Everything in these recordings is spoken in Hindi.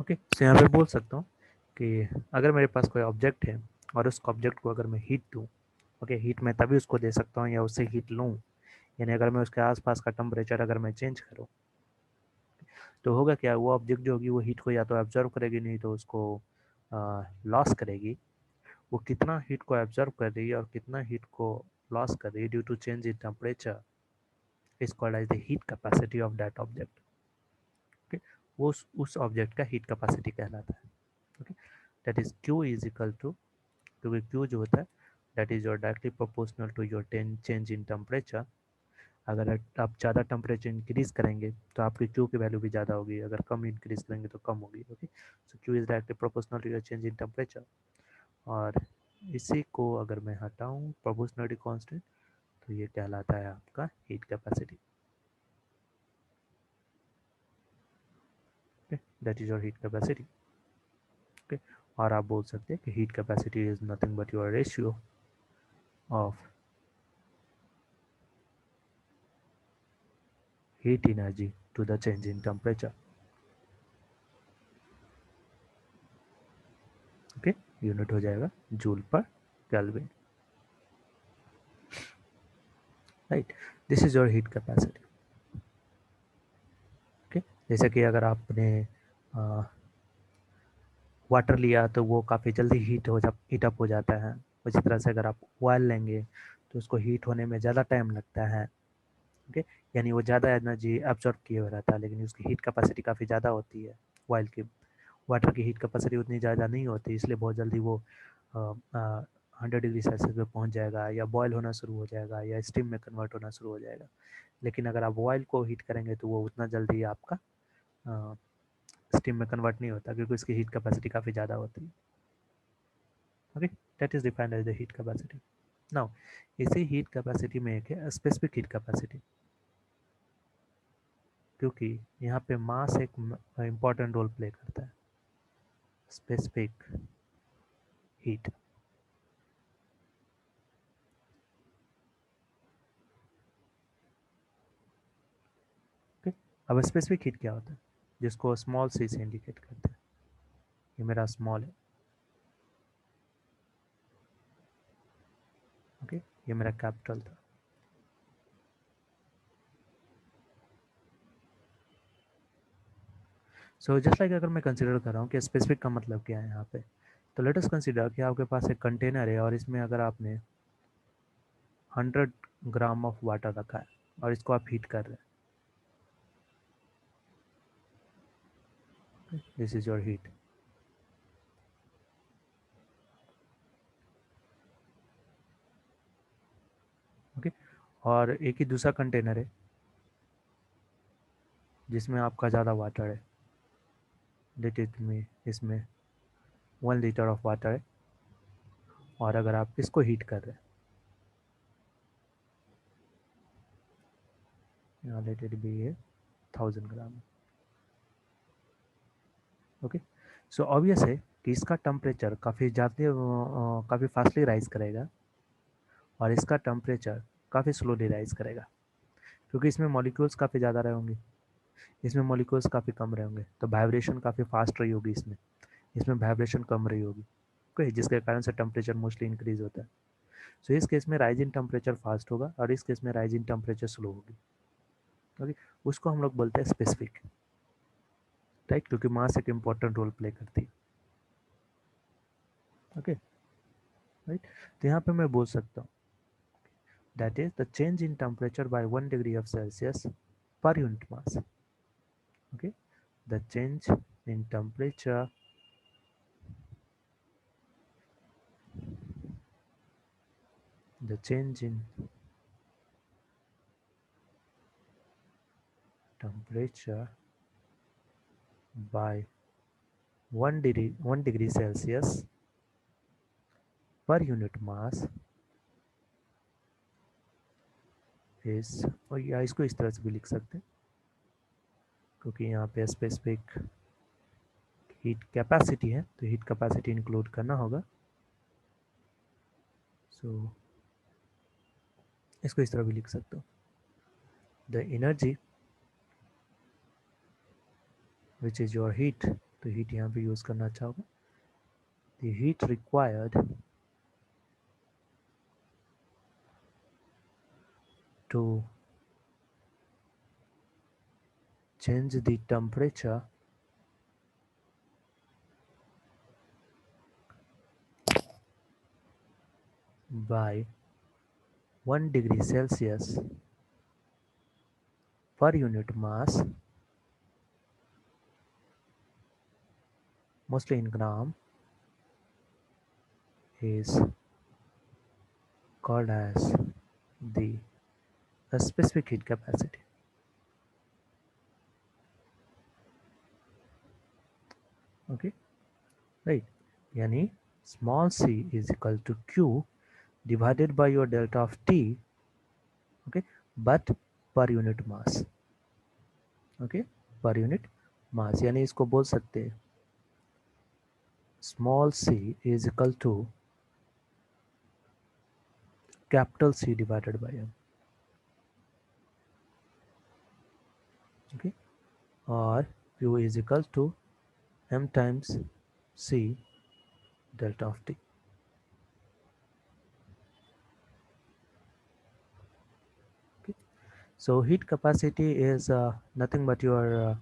ओके, तो यहाँ पे बोल सकता हूँ कि अगर मेरे पास कोई ऑब्जेक्ट है और उस ऑब्जेक्ट को अगर मैं हीट दूँ, ओके, हीट मैं तभी उसको दे सकता हूँ या उससे हीट लूँ, यानी अगर मैं उसके आसपास का टेम्परेचर अगर मैं चेंज करूँ तो होगा क्या, वो ऑब्जेक्ट जो होगी वो हीट को या तो एब्जॉर्व करेगी, नहीं तो उसको लॉस करेगी। वो कितना हीट को एब्जॉर्व कर रही है और कितना हीट को लॉस कर रही है due to change in temperature is called as the heat capacity of that object. Okay, वो उस ऑब्जेक्ट का हीट कैपेसिटी कहलाता है। Okay, that is Q is equal to, क्योंकि क्यू जो होता है that is your directly proportional to your change in temperature. अगर आप ज़्यादा टेम्परेचर इंक्रीज करेंगे तो आपकी क्यू की वैल्यू भी ज़्यादा होगी, अगर कम इंक्रीज करेंगे तो कम होगी। Okay, so Q is directly proportional to your change in temperature. और इसी को अगर मैं हटाऊँ प्रोपोर्शनलिटी कांस्टेंट तो ये कहलाता है आपका heat capacity. Okay, that is your heat capacity. Okay, और आप बोल सकते हैं कि heat capacity is nothing but your ratio of heat energy to the change in temperature. Okay, unit हो जाएगा जूल पर kelvin, right. This is your heat capacity. Okay, जैसे कि अगर आपने वाटर लिया तो वो काफ़ी जल्दी हीट अप हो जाता है। उसी तरह से अगर आप ऑयल लेंगे तो उसको हीट होने में ज़्यादा टाइम लगता है। ओके, यानी वो ज़्यादा एनर्जी एब्जॉर्ब किए हुए रहता है, लेकिन उसकी हीट कैपेसिटी काफ़ी ज़्यादा होती है ऑयल की। वाटर की हीट कैपेसिटी उतनी ज़्यादा नहीं होती, इसलिए बहुत जल्दी वो 100 डिग्री सेल्सियस पे पहुंच जाएगा या बॉयल होना शुरू हो जाएगा या स्टीम में कन्वर्ट होना शुरू हो जाएगा। लेकिन अगर आप ऑयल को हीट करेंगे तो वो उतना जल्दी आपका स्टीम में कन्वर्ट नहीं होता, क्योंकि उसकी हीट कैपेसिटी काफ़ी ज़्यादा होती है। Okay, that is defined as the heat capacity. Now इसी हीट कैपेसिटी में एक है स्पेसिफिक हीट कैपेसिटी, क्योंकि यहाँ पे मास एक इम्पॉर्टेंट रोल प्ले करता है। Specific heat, okay. अब स्पेसिफिक हीट क्या होता है, जिसको स्मॉल सी से इंडिकेट करते हैं। ये मेरा स्मॉल है, ओके, ये मेरा कैपिटल था। सो जस्ट लाइक अगर मैं कंसिडर कर रहा हूँ कि स्पेसिफिक का मतलब क्या है यहाँ पे, तो लेट अस कंसिडर कि आपके पास एक कंटेनर है और इसमें अगर आपने 100 ग्राम ऑफ वाटर रखा है और इसको आप हीट कर रहे हैं, this is your heat. Okay, और एक ही दूसरा कंटेनर है जिसमें आपका ज़्यादा वाटर है, लेट इट में इसमें 1 लीटर ऑफ वाटर है, और अगर आप इसको हीट कर रहे हैं, यहाँ लेट इट बी है 1000 ग्राम। ओके, सो ऑब्वियस है कि इसका टेम्परेचर काफ़ी फास्टली राइज करेगा और इसका टेम्परेचर काफ़ी स्लोली राइज करेगा, क्योंकि इसमें मॉलिक्यूल्स काफ़ी ज़्यादा रहे होंगे, इसमें मॉलिक्यूल्स काफ़ी कम रहे होंगे, तो वाइब्रेशन काफ़ी फास्ट रही होगी इसमें, इसमें वाइब्रेशन कम रही होगी। ओके, जिसके कारण से टेम्परेचर मोस्टली इंक्रीज होता है। सो इस केस में राइज इन टेम्परेचर फास्ट होगा और इस केस में राइज इन टेम्परेचर स्लो होगी। ओके, उसको हम लोग बोलते हैं स्पेसिफिक, राइट, क्योंकि मास एक इम्पॉर्टेंट रोल प्ले करती है। ओके, राइट, तो यहाँ पे मैं बोल सकता हूँ that is the change in temperature by 1 degree of Celsius per unit mass. Okay, the change in temperature the change in temperature by 1 degree Celsius per unit mass is, और या इसको इस तरह से भी लिख सकते हैं, क्योंकि यहाँ पे स्पेसिफिक हीट कैपेसिटी है तो हीट कैपेसिटी इंक्लूड करना होगा। सो इसको इस तरह भी लिख सकते हो, the energy which is your heat तो हीट यहाँ पे यूज़ करना अच्छा होगा। The heat required to change the temperature by 1 degree Celsius per unit mass, mostly in gram, is called as the specific heat capacity. Okay, right? Yani small c is equal to q divided by your delta of T, okay, but per unit mass, okay, per unit mass. यानी इसको बोल सकते हैं small c is equal to capital C divided by m, okay, or q is equal to m times c delta of T. Okay. So heat capacity is nothing but your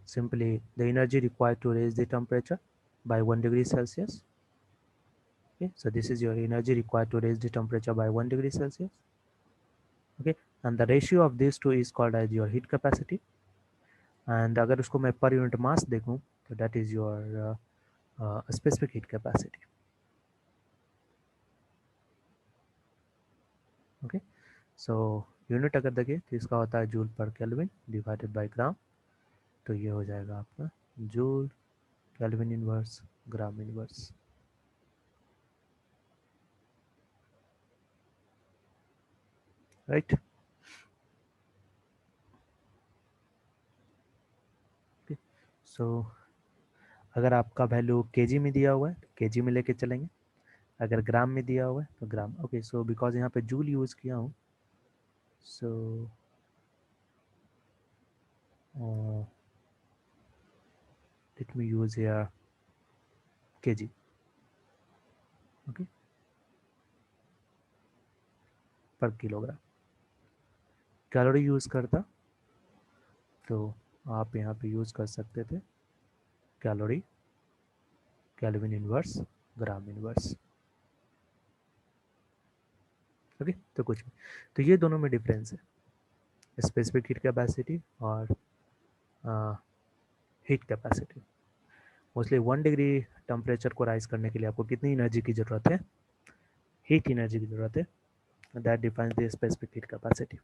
simply the energy required to raise the temperature by 1 degree Celsius. Okay, so this is your energy required to raise the temperature by 1 degree Celsius. Okay, and the ratio of these two is called as your heat capacity. And अगर उसको मैं per unit mass देखूं तो that is your specific heat capacity. Okay, so unit अगर देखें तो इसका होता है जूल पर केल्विन डिवाइडेड बाय ग्राम, तो ये हो जाएगा आपका जूल केल्विन इनवर्स ग्राम इनवर्स. राइट. सो अगर आपका वैल्यू केजी में दिया हुआ है तो केजी में लेके चलेंगे, अगर ग्राम में दिया हुआ है तो ग्राम. ओके, सो बिकॉज यहाँ पे जूल यूज़ किया हूँ, so let me use here KG. Okay, पर किलोग्राम. कैलोरी यूज़ करता तो आप यहाँ पे यूज़ कर सकते थे कैलोरी केल्विन इनवर्स ग्राम इनवर्स. ओके, तो कुछ भी, तो ये दोनों में डिफरेंस है, स्पेसिफिक हीट कैपेसिटी और heat capacity. Mostly 1 degree temperature को राइज करने के लिए आपको कितनी एनर्जी की ज़रूरत है, हीट एनर्जी की ज़रूरत है. That defines the specific heat capacity.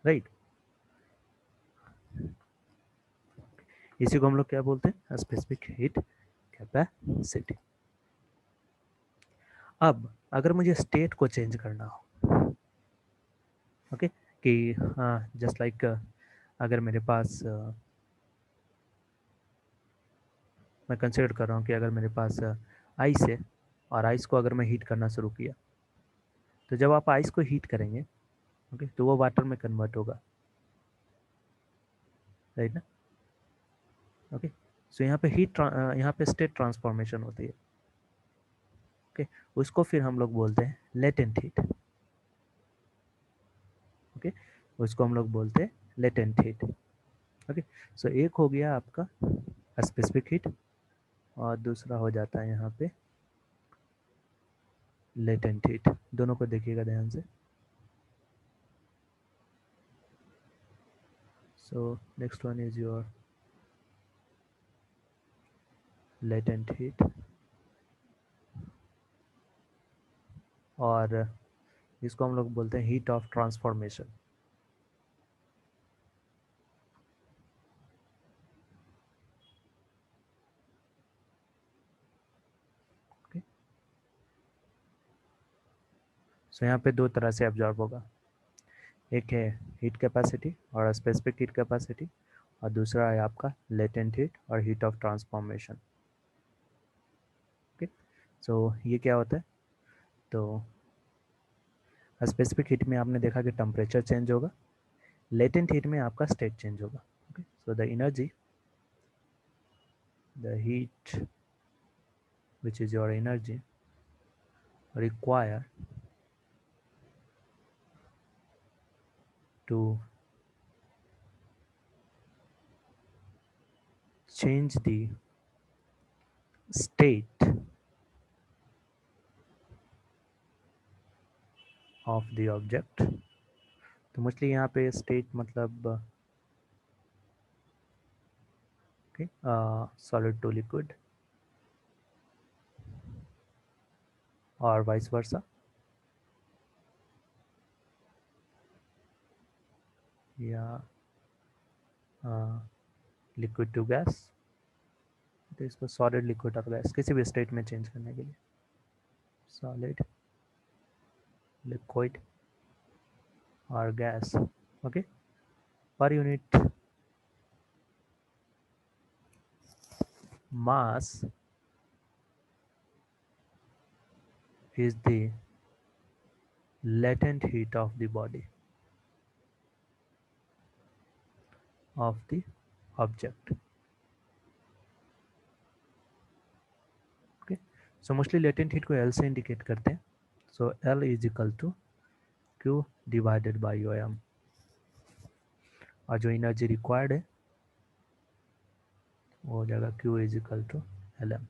Right. इसी को हम लोग क्या बोलते हैं, स्पेसिफिक हीट कैपेसिटी. अब अगर मुझे स्टेट को चेंज करना हो, ओके, कि जस्ट लाइक अगर मेरे पास मैं कंसिडर कर रहा हूँ कि अगर मेरे पास आइस है और आइस को अगर मैं हीट करना शुरू किया, तो जब आप आइस को हीट करेंगे, ओके, तो वो वाटर में कन्वर्ट होगा. राइट ना. ओके, सो यहाँ पे यहाँ पे स्टेट ट्रांसफॉर्मेशन होती है. ओके, उसको फिर हम लोग बोलते हैं लेटेंट हीट. ओके, उसको हम लोग बोलते हैं लेटेंट हीट. ओके, सो एक हो गया आपका स्पेसिफिक हीट और दूसरा हो जाता है यहाँ पे लेटेंट हीट. दोनों को देखिएगा ध्यान से. So next one is your latent heat और इसको हम लोग बोलते हैं हीट ऑफ ट्रांसफॉर्मेशन. ओके, सो यहाँ पे दो तरह से एब्जॉर्ब होगा, एक है हीट कैपेसिटी और स्पेसिफिक हीट कैपेसिटी, और दूसरा है आपका लेटेंट हीट और हीट ऑफ ट्रांसफॉर्मेशन. ओके, सो ये क्या होता है, तो स्पेसिफिक हीट में आपने देखा कि टेम्परेचर चेंज होगा, लेटेंट हीट में आपका स्टेट चेंज होगा. Okay, so the energy, the heat which is your energy required to change the state of the object. तो मोस्टली यहाँ पे स्टेट मतलब सॉलिड टू लिक्विड और वाइस वर्सा, या लिक्विड टू गैस. तो इसको सॉलिड, लिक्विड और गैस किसी भी स्टेट में चेंज करने के लिए सॉलिड, लिक्विड और gas. Okay, per unit mass is the latent heat of the body of the object. Okay, so mostly latent heat को L से indicate करते हैं. So L is equal to Q divided by M. और जो एनर्जी रिक्वायर्ड है वो हो जाएगा Q is equal to Lm.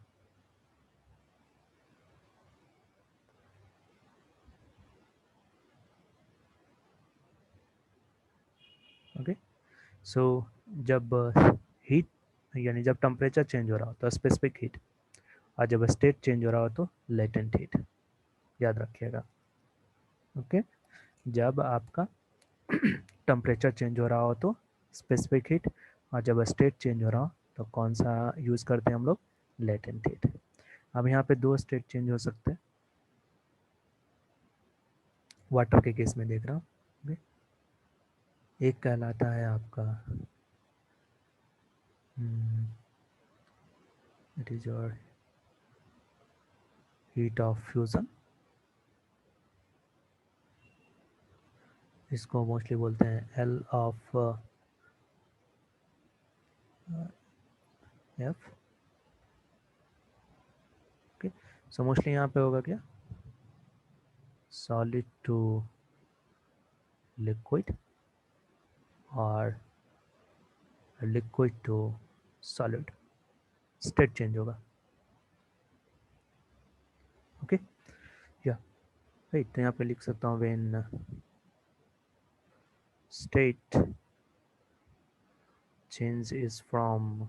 Okay, so जब हीट यानी जब टेम्परेचर चेंज हो रहा हो तो स्पेसिफिक हीट, और जब स्टेट चेंज हो रहा हो तो लेटेंट हीट. याद रखिएगा. ओके, जब आपका टेम्परेचर चेंज हो रहा हो तो स्पेसिफिक हीट, और जब स्टेट चेंज हो रहा हो तो कौन सा यूज़ करते हैं हम लोग, लेटेंट हीट. अब यहाँ पे दो स्टेट चेंज हो सकते हैं वाटर के केस में देख रहा हूँ. एक कहलाता है आपका it is your heat of fusion. इसको मोस्टली बोलते हैं L of F. Okay, so mostly यहाँ पे होगा क्या, सॉलिड टू लिक्विड और liquid to solid, state change होगा. ओके, या राइट. तो यहाँ पे लिख सकता हूँ when state change is from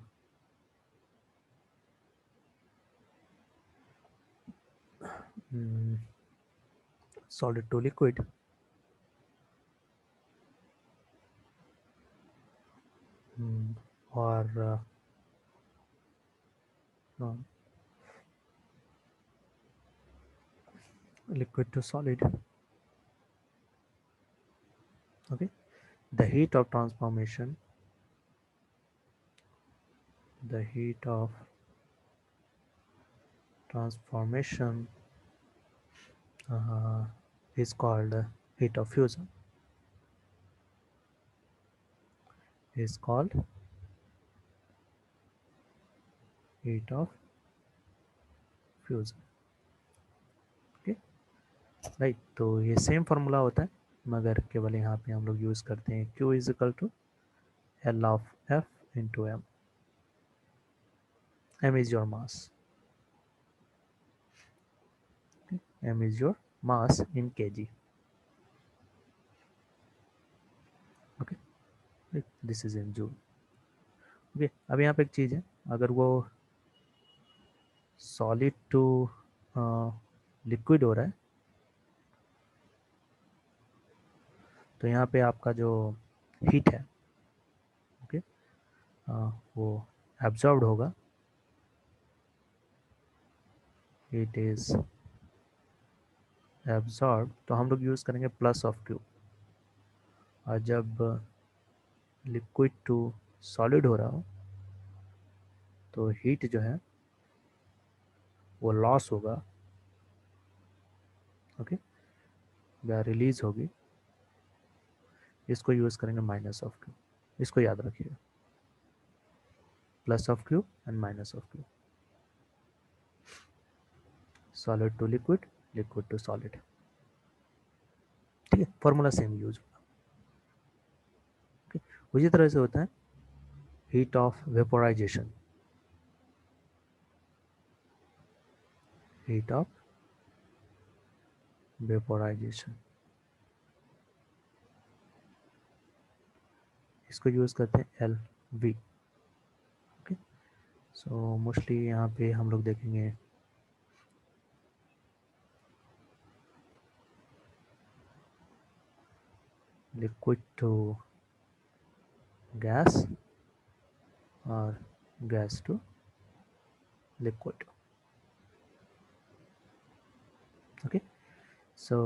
solid to liquid, or no, liquid to solid. Okay, the heat of transformation, the heat of transformation is called heat of fusion, is called heat of fusion. Okay, right. तो ये सेम फार्मूला होता है मगर केवल यहाँ पे हम लोग यूज़ करते हैं Q is equal to L of F into M. M is your mass. Okay. M is your mass in kg. Okay, this is in joule. Okay, अब यहाँ पे एक चीज़ है, अगर वो सॉलिड टू लिक्विड हो रहा है तो यहाँ पे आपका जो हीट है ओके वो एब्जॉर्ब्ड होगा. इट इज एब्जॉर्ब, तो हम लोग यूज़ करेंगे प्लस ऑफ Q. और जब लिक्विड टू सॉलिड हो रहा हो तो हीट जो है वो लॉस होगा. ओके, या रिलीज होगी इसको यूज़ करेंगे माइनस ऑफ क्यू, इसको याद रखिएगा, plus of Q and minus of Q, solid to liquid, liquid to solid. ठीक है, फॉर्मूला सेम यूज होगा। उसी तरह से होता है heat of vaporisation, heat of vaporisation, इसको यूज करते हैं L V. Okay, so mostly यहाँ पे हम लोग देखेंगे लिक्विड टू गैस और gas to liquid. Okay, so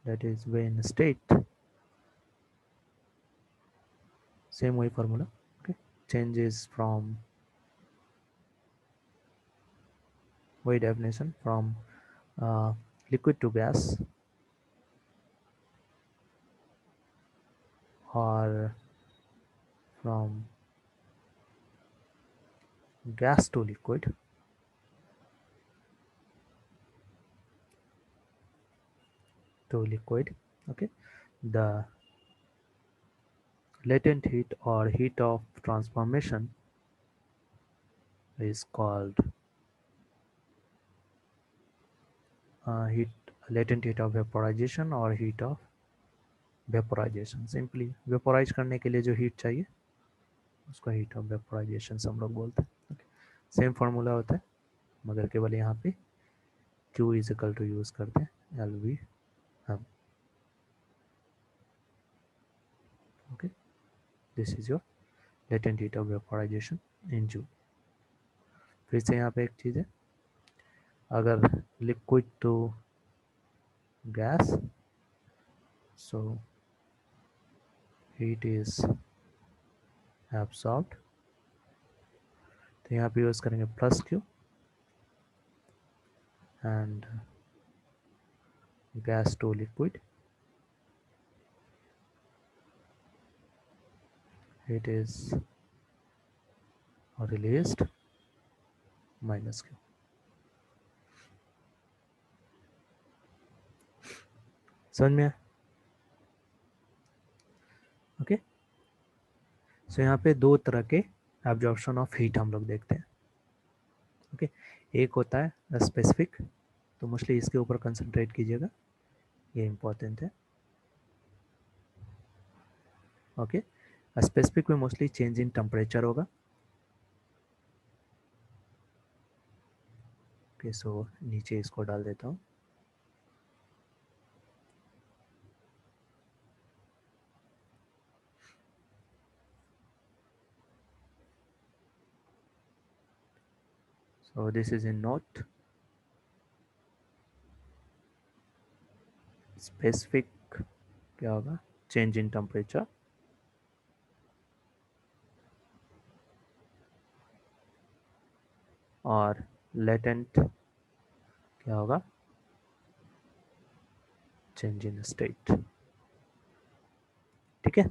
that is when state, same way formula. Okay, changes from way definition from liquid to gas or from gas to liquid Okay, the latent heat or heat of transformation is called heat, latent heat of vaporization or heat of vaporization। Simply vaporise करने के लिए जो हीट चाहिए उसको हीट ऑफ वेपोराइजेशन हम लोग बोलते हैं। सेम फार्मूला होता है मगर केवल यहाँ पे Q is equal to use करते हैं एल वी हम। Okay, this is your latent heat of vaporisation in joule. फिर से यहाँ पे एक चीज़ है, अगर liquid to gas, so heat is absorbed, तो यहाँ पे यूज करेंगे plus Q and gas to liquid it is released minus Q। समझ में? ओके, सो यहाँ पे दो तरह के एब्जॉर्प्शन ऑफ हीट हम लोग देखते हैं। ओके, एक होता है स्पेसिफिक, तो मोस्टली इसके ऊपर कंसंट्रेट कीजिएगा, ये इम्पोर्टेंट है। ओके, स्पेसिफिक में मोस्टली चेंज इन टेम्परेचर होगा। ओके, सो नीचे इसको डाल देता हूँ। So this is in note, specific क्या होगा, चेंज इन टेम्परेचर, और लेटेंट क्या होगा, चेंज इन स्टेट। ठीक है,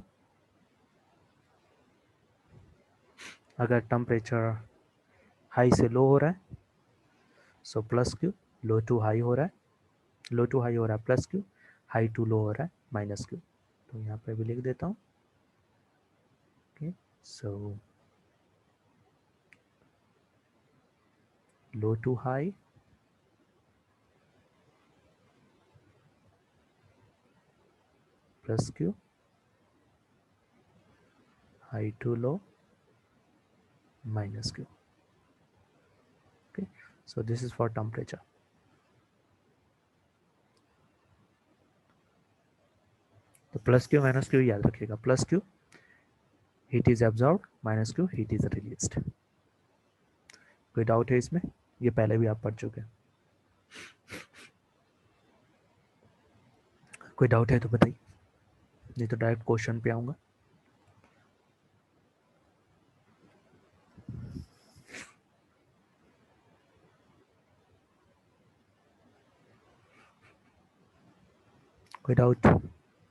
अगर टेम्परेचर हाई से लो हो रहा है so plus Q, low to high हो रहा है, लो टू हाई हो रहा है plus Q, high to low हो रहा है माइनस Q। तो यहाँ पे भी लिख देता हूँ। Okay, so low to high plus Q, high to low minus Q। Okay, so this is for temperature। तो प्लस Q माइनस Q याद रखिएगा, plus Q heat is absorb, minus Q heat is released. कोई डाउट है इसमें? ये पहले भी आप पढ़ चुके हैं। कोई डाउट है तो बताइए, नहीं तो डायरेक्ट क्वेश्चन पे आऊँगा। कोई डाउट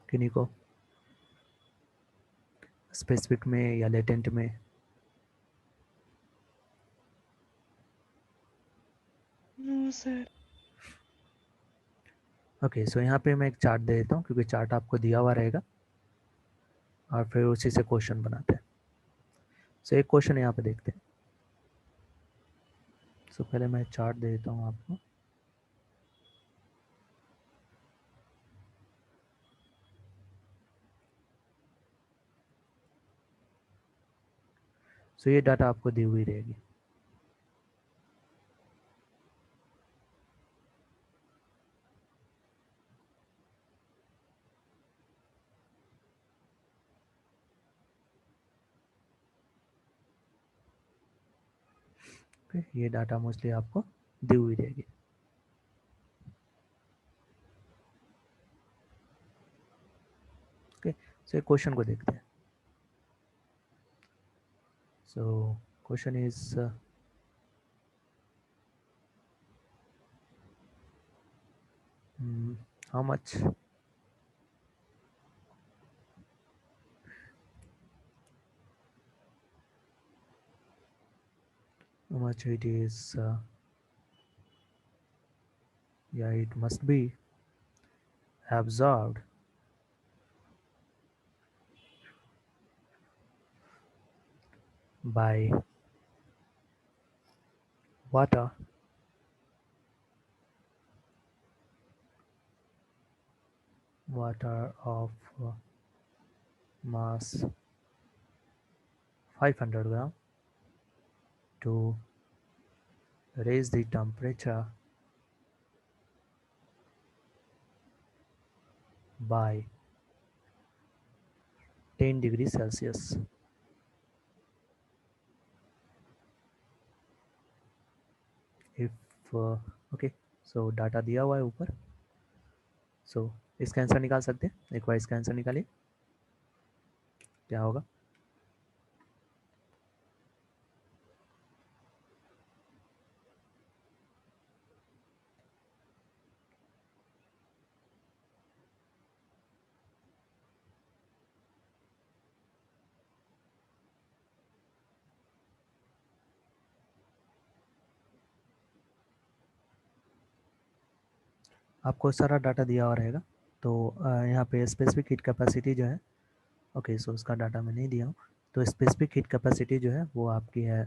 किन्हीं को? स्पेसिफिक में या लेटेंट में? No sir. ओके, सो यहाँ पे मैं एक चार्ट दे देता हूँ क्योंकि चार्ट आपको दिया हुआ रहेगा और फिर उसी से क्वेश्चन बनाते हैं। सो एक क्वेश्चन यहाँ पे देखते हैं। सो पहले मैं चार्ट दे देता हूँ आपको। सो ये डाटा आपको दी हुई रहेगी। ओके, ये डाटा मोस्टली आपको दी हुई रहेगी। ओके, सो एक क्वेश्चन को देखते हैं। So question is how much it is yeah, it must be absorbed by water of mass 500 gram to raise the temperature by 10 degrees Celsius. If okay, so data दिया हुआ है ऊपर। सो इसका आंसर निकाल सकते हैं, एक बार इसका आंसर निकालिए, क्या होगा? आपको सारा डाटा दिया हुआ रहेगा। तो यहाँ पे स्पेसिफिक हीट कैपेसिटी जो है, ओके सो उसका डाटा मैं नहीं दिया हूँ। तो स्पेसिफिक हीट कैपेसिटी जो है वो आपकी है,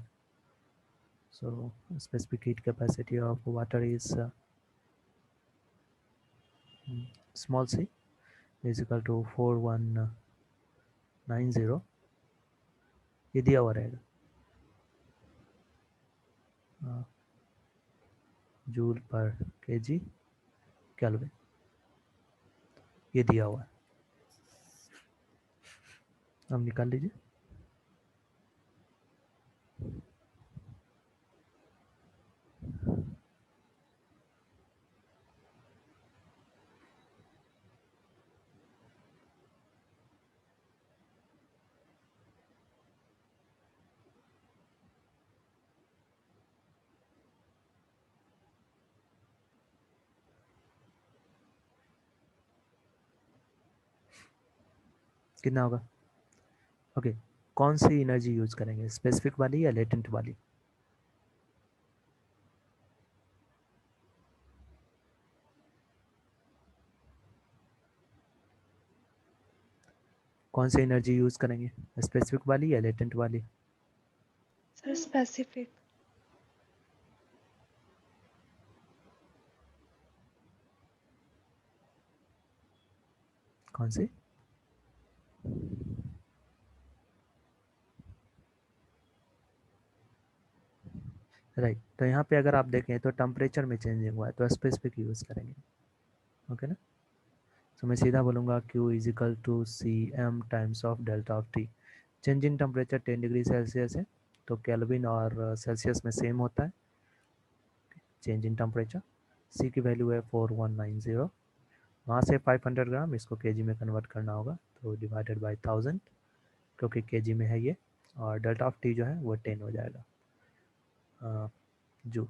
so specific heat capacity of water is small C is equal to 4190, ये दिया हुआ रहेगा जूल पर केजी केल्विन, ये दिया हुआ है। अब निकाल लीजिए। कितना होगा? ओके, कौन सी एनर्जी यूज करेंगे, स्पेसिफिक वाली या लेटेंट वाली? कौन सी एनर्जी यूज करेंगे, स्पेसिफिक वाली या लेटेंट वाली? Sir specific. कौन सी? राइट, तो यहाँ पे अगर आप देखें तो टेम्परेचर में चेंजिंग हुआ है तो स्पेसिफिक यूज करेंगे। ओके ना, तो मैं सीधा बोलूँगा Q is equal to C M times of delta of T. Change in temperature 10 degree Celsius है तो केल्विन और सेल्सियस में सेम होता है चेंज इन टेम्परेचर। सी की वैल्यू है 4190, वहाँ से 500 ग्राम, इसको केजी में कन्वर्ट करना होगा तो डिवाइडेड बाई 1000 क्योंकि केजी में है ये, और डेल्टा ऑफ टी जो है वो 10 हो जाएगा joule.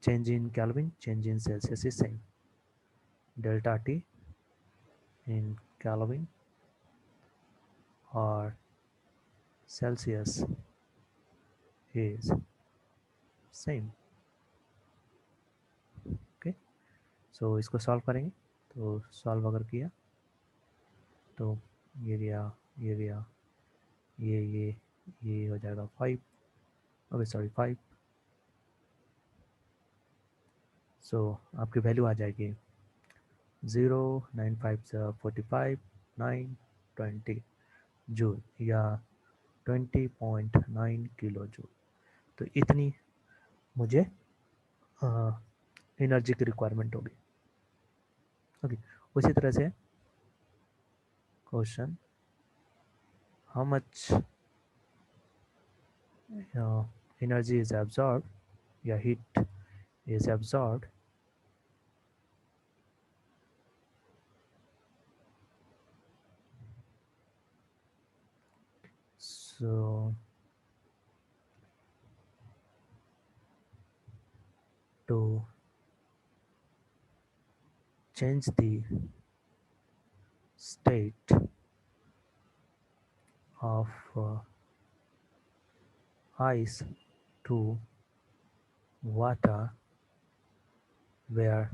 Change in kelvin, change in Celsius is same, delta T in kelvin और सेल्सियस इज सेम। ओके, सो इसको सॉल्व करेंगे। तो सॉल्व अगर किया तो ये गया, ये गया, ये हो जाएगा 5, ओके सॉरी 5। सो आपकी वैल्यू आ जाएगी 0, 9 5 45, 9 20 जूल या 20.9 किलो जूल। तो इतनी मुझे एनर्जी की रिक्वायरमेंट होगी। ओके, उसी तरह से question, how much energy is absorb या heat is absorbed so to change the state of ice to water where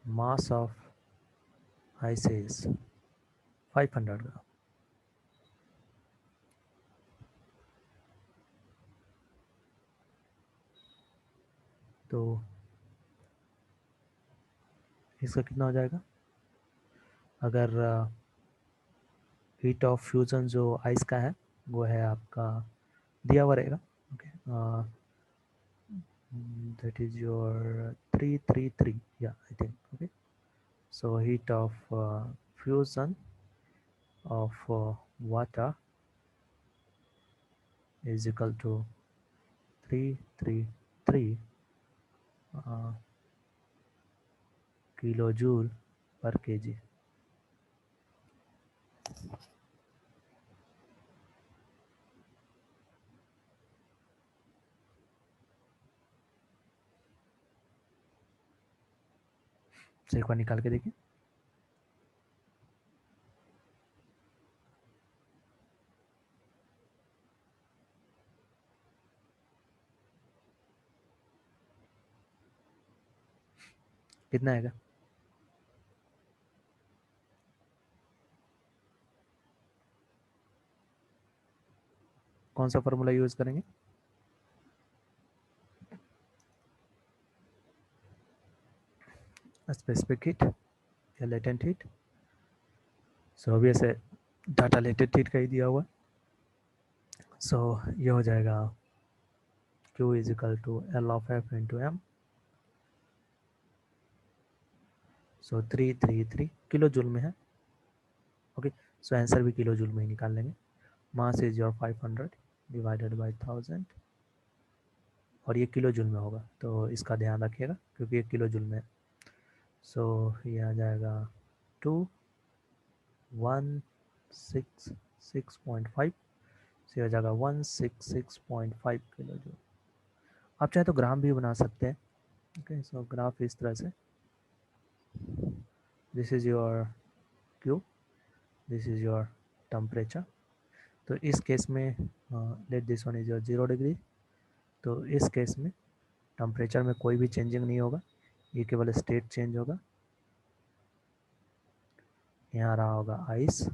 mass of ice is 500 ग्राम। तो इसका कितना हो जाएगा? अगर हीट ऑफ फ्यूजन जो आइस का है वो है आपका दिया हुआ रहेगा। Okay, that is your 333, yeah I think। okay, so heat of fusion of water is equal to 333 kilojoule per kg। तो एक बार निकाल के देखिए। कितना आएगा? कौन सा फॉर्मूला यूज करेंगे? स्पेसिफिक हीट या लेटेंट हीट। सो अभी ऐसे डाटा लेटेंट हीट का ही दिया हुआ। सो ये हो जाएगा Q is equal to L of F into M. So 333 kilo joule में है। ओके, सो आंसर भी किलो जूल में ही निकाल लेंगे। Mass is your 500 divided by 1000 और ये किलो जूल में होगा, तो इसका ध्यान रखिएगा क्योंकि ये किलो जूल में है। सो ये आ जाएगा 2166.5 से हो जाएगा 166.5 किलो जूल। आप चाहे तो ग्राम भी बना सकते हैं। ओके, सो ग्राफ इस तरह से, this is your Q, this is your temperature. तो इस केस में let this one is your 0 degree. तो इस केस में टेम्परेचर में कोई भी चेंजिंग नहीं होगा, ये केवल स्टेट चेंज होगा। यहाँ रहा होगा आइस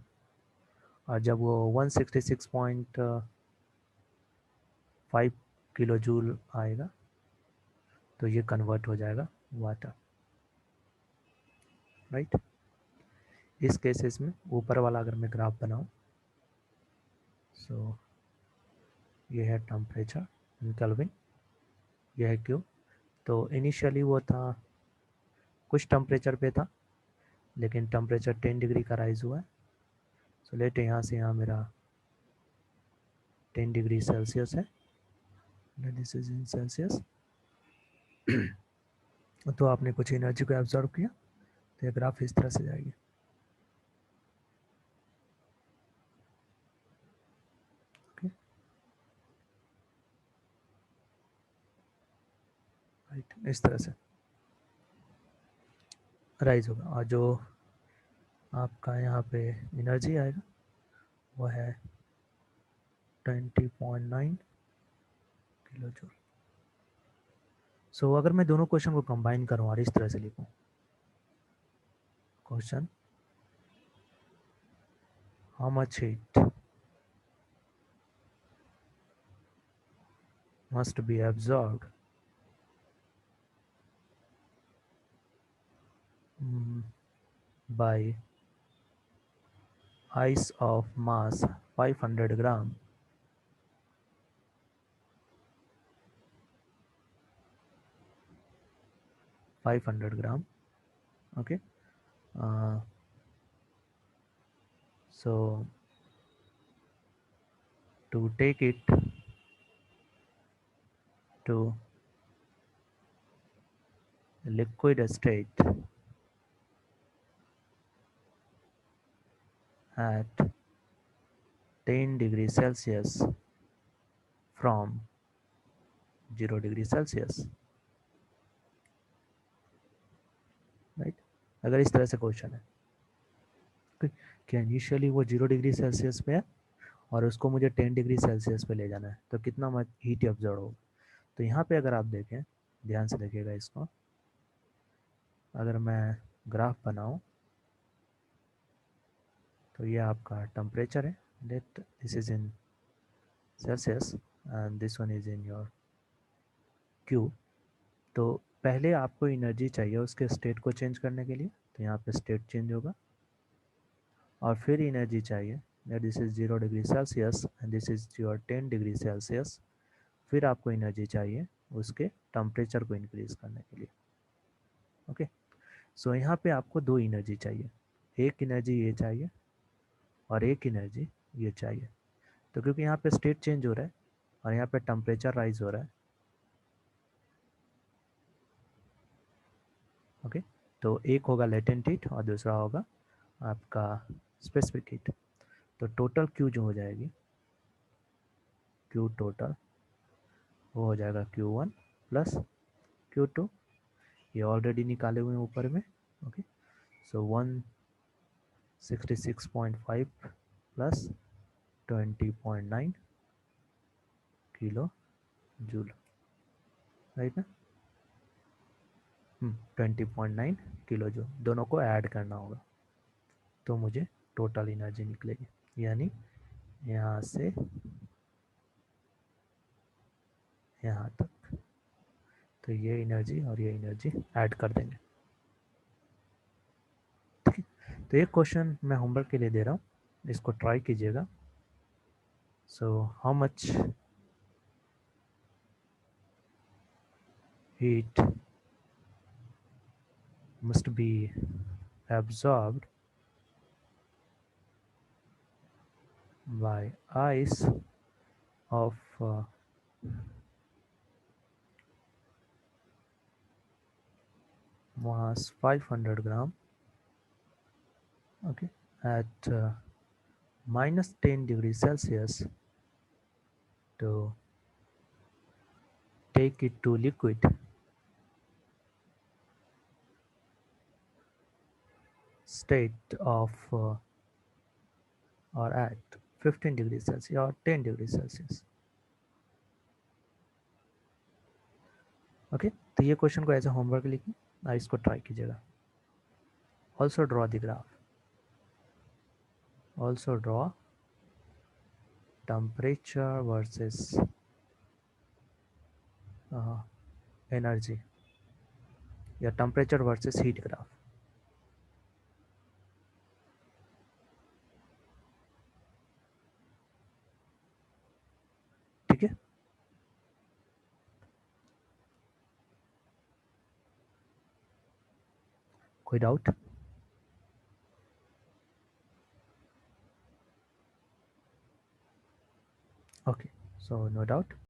और जब वो 166.5 किलो जूल आएगा तो ये कन्वर्ट हो जाएगा वाटर, राइट। इस केसेस में ऊपर वाला अगर मैं ग्राफ बनाऊं, सो ये है टेम्परेचर इन केल्विन, ये है क्यू। तो इनिशियली वो था कुछ टेम्परेचर पे था, लेकिन टेम्परेचर 10 डिग्री का राइज हुआ है। सो लेट यहाँ से यहाँ मेरा 10 डिग्री सेल्सियस है, दिस इज इन सेल्सियस। तो आपने कुछ एनर्जी को एब्जॉर्व किया तो ये ग्राफ इस तरह से जाएगी। राइट, इस तरह से राइज होगा और जो आपका यहाँ पे एनर्जी आएगा वो है 20.9 किलो जूल। सो अगर मैं दोनों क्वेश्चन को कंबाइन करूँ और इस तरह से लिखूँ, question how much heat must be absorbed by ice of mass 500 gram 500 gram. Okay, so to take it to liquid state at 10 degrees Celsius from 0 degree Celsius, right. अगर इस तरह से क्वेश्चन है कि इनिशियली वो 0 डिग्री सेल्सियस पे है और उसको मुझे 10 डिग्री सेल्सियस पे ले जाना है, तो कितना मच हीट एब्जॉर्ब होगा। तो यहाँ पे अगर आप देखें, ध्यान से देखिएगा इसको, अगर मैं ग्राफ बनाऊं तो ये आपका टेम्परेचर है, let this is in Celsius and this one is in your Q. तो पहले आपको एनर्जी चाहिए उसके स्टेट को चेंज करने के लिए, तो यहाँ पे स्टेट चेंज होगा, और फिर एनर्जी चाहिए that this is 0 degree Celsius and this is your 10 degree Celsius. फिर आपको एनर्जी चाहिए उसके टेम्परेचर को इंक्रीज करने के लिए। ओके, सो यहाँ पे आपको दो एनर्जी चाहिए, एक एनर्जी ये चाहिए और एक एनर्जी ये चाहिए। तो क्योंकि यहाँ पे स्टेट चेंज हो रहा है और यहाँ पे टेम्परेचर राइज हो रहा है, ओके, तो एक होगा लेटेंट हीट और दूसरा होगा आपका स्पेसिफिक हीट। तो टोटल क्यू जो हो जाएगी, क्यू टोटल वो हो जाएगा Q1 प्लस Q2, ये ऑलरेडी निकाले हुए हैं ऊपर में। ओके, सो 166.5 प्लस 20.9 किलो जूल, राइट ना। 20.9 किलो जूल, दोनों को ऐड करना होगा तो मुझे टोटल एनर्जी निकलेगी, यानी यहाँ से यहाँ तक। तो ये एनर्जी और ये एनर्जी ऐड कर देंगे, ठीक है। तो एक क्वेश्चन मैं होमवर्क के लिए दे रहा हूँ, इसको ट्राई कीजिएगा। So how much heat must be absorbed by ice of mass 500 gram, okay, at minus 10 degrees Celsius to take it to liquid state of or at 15 degrees Celsius or 10 degrees Celsius। Okay, तो ये क्वेश्चन को एज ए होमवर्क लिखिए, इसको ट्राई कीजिएगा। Also draw the graph, also draw temperature versus energy या टेम्परेचर वर्सेस हीट ग्राफ। ठीक है, कोई doubt? Okay, so no doubt.